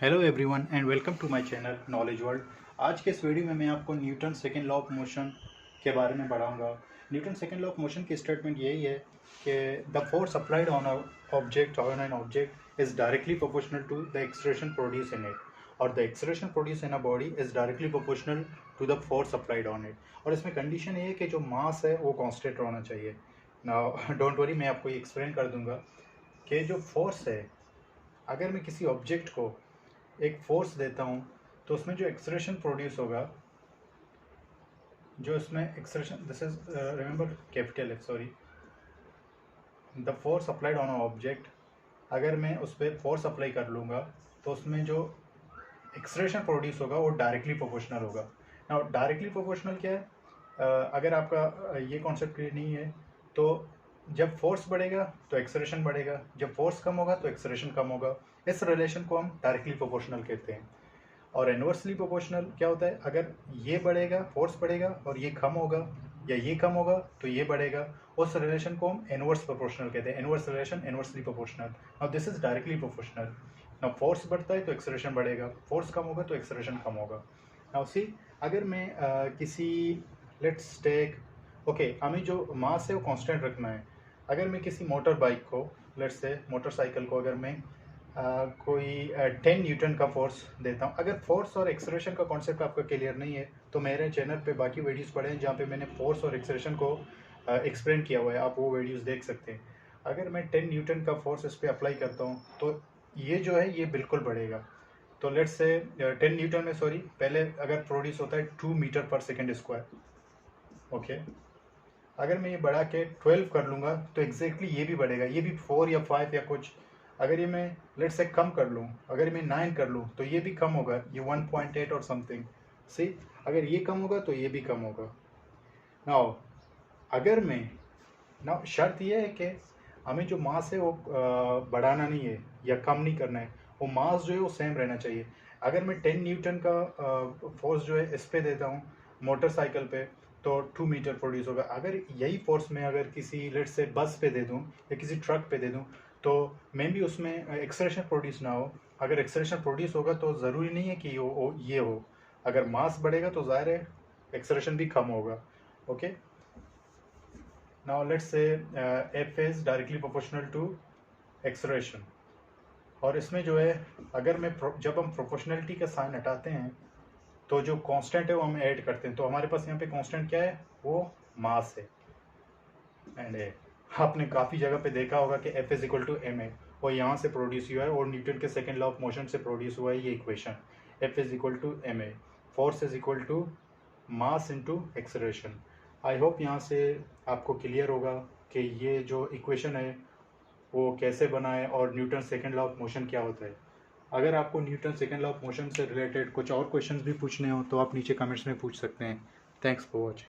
Hello everyone and welcome to my channel knowledge world. आज के इस वीडियो में मैं आपको Newton second law of motion के बारे में पढ़ाऊंगा। Newton second law of motion की स्टेटमेंट यही है कि the force applied on an object is directly proportional to the acceleration produce in it और the acceleration produce in a body is directly proportional to the force applied on it. और इसमें condition ये है कि जो मास है वो constant होना चाहिए। नाउ डोंट वरी, मैं आपको एक्सप्लेन कर दूंगा कि जो फोर्स है, अगर मैं किसी ऑब्जेक्ट को एक फोर्स देता हूँ तो उसमें जो एक्सलेरेशन प्रोड्यूस होगा, जो इसमें acceleration, this is remember capital F, sorry, the force applied on a object, अगर मैं उस पर फोर्स अप्लाई कर लूँगा तो उसमें जो एक्सलेरेशन प्रोड्यूस होगा वो डायरेक्टली प्रोपोर्शनल होगा। नाउ डायरेक्टली प्रोपोर्शनल क्या है? अगर आपका ये कॉन्सेप्ट क्लियर नहीं है तो जब फोर्स बढ़ेगा तो एक्सलेरेशन बढ़ेगा, जब फोर्स कम होगा तो एक्सलेरेशन कम होगा। इस रिलेशन को हम डायरेक्टली प्रोपोर्शनल कहते हैं। और इन्वर्सली प्रोपोर्शनल क्या होता है? अगर ये बढ़ेगा, फोर्स बढ़ेगा और ये कम होगा, या ये कम होगा तो ये बढ़ेगा, उस रिलेशन को हम इनवर्स प्रोपोर्शनल कहते हैं। Inverse relation inversely proportional. Now this is directly proportional. Now force बढ़ता है तो एक्सलेरेशन बढ़ेगा, फोर्स कम होगा तो एक्सलेरेशन कम होगा। नाउ सी, अगर मैं किसी, लेट्स टेक, ओके, हमें जो मास है वो कांस्टेंट रखना है। अगर मैं किसी मोटर बाइक को, लेट्स से मोटरसाइकिल को, अगर मैं कोई 10 न्यूटन का फोर्स देता हूँ। अगर फोर्स और एक्सलेरेशन का कॉन्सेप्ट आपका क्लियर नहीं है तो मेरे चैनल पे बाकी वीडियोस पड़े हैं जहाँ पे मैंने फोर्स और एक्सलेरेशन को एक्सप्लेन किया हुआ है, आप वो वीडियोस देख सकते हैं। अगर मैं 10 न्यूटन का फोर्स इस पर अप्लाई करता हूँ तो ये जो है ये बिल्कुल बढ़ेगा। तो लेट्स से 10 न्यूटन में, सॉरी, पहले अगर प्रोड्यूस होता है 2 मीटर पर सेकेंड स्क्वायर, ओके। अगर मैं ये बढ़ा के 12 कर लूँगा तो एग्जैक्टली ये भी बढ़ेगा, ये भी 4 या 5 या कुछ। अगर ये मैं लेट से कम कर लूँ, अगर मैं 9 कर लूँ तो ये भी कम होगा, ये 1.8 और समथिंग। सी, अगर ये कम होगा तो ये भी कम होगा। नाउ अगर मैं, नाउ शर्त ये है कि हमें जो मास है वो बढ़ाना नहीं है या कम नहीं करना है, वो मास जो है वो सेम रहना चाहिए। अगर मैं 10 न्यूटन का फोर्स जो है इस पे देता हूँ मोटरसाइकिल पे तो 2 मीटर प्रोड्यूस होगा। अगर यही फोर्स मैं अगर किसी, लेट से, बस पे दे दूँ या किसी ट्रक पे दे दूँ तो मे बी उसमें एक्सलेरेशन प्रोड्यूस ना हो। अगर एक्सलेरेशन प्रोड्यूस होगा तो ज़रूरी नहीं है कि ये हो। अगर मास बढ़ेगा तो ज़ाहिर है एक्सलेरेशन भी कम होगा, okay. Now let's say F is directly proportional to acceleration। और इसमें जो है, अगर मैं जब हम प्रोपोर्शनलिटी का साइन हटाते हैं तो जो कांस्टेंट है वो हम ऐड करते हैं, तो हमारे पास यहाँ पे कांस्टेंट क्या है? वो मास है। एंड आपने काफ़ी जगह पे देखा होगा कि F is equal to M A, और यहाँ से प्रोड्यूस हुआ है और न्यूटन के सेकेंड लॉ ऑफ मोशन से प्रोड्यूस हुआ है ये equation. F is equal to M A, force is equal to mass into acceleration. I hope यहाँ से आपको क्लियर होगा कि ये जो इक्वेशन है वो कैसे बना है और Newton second law of motion क्या होता है। अगर आपको Newton second law of motion से रिलेटेड कुछ और क्वेश्चंस भी पूछने हो तो आप नीचे कमेंट्स में पूछ सकते हैं। Thanks for watching.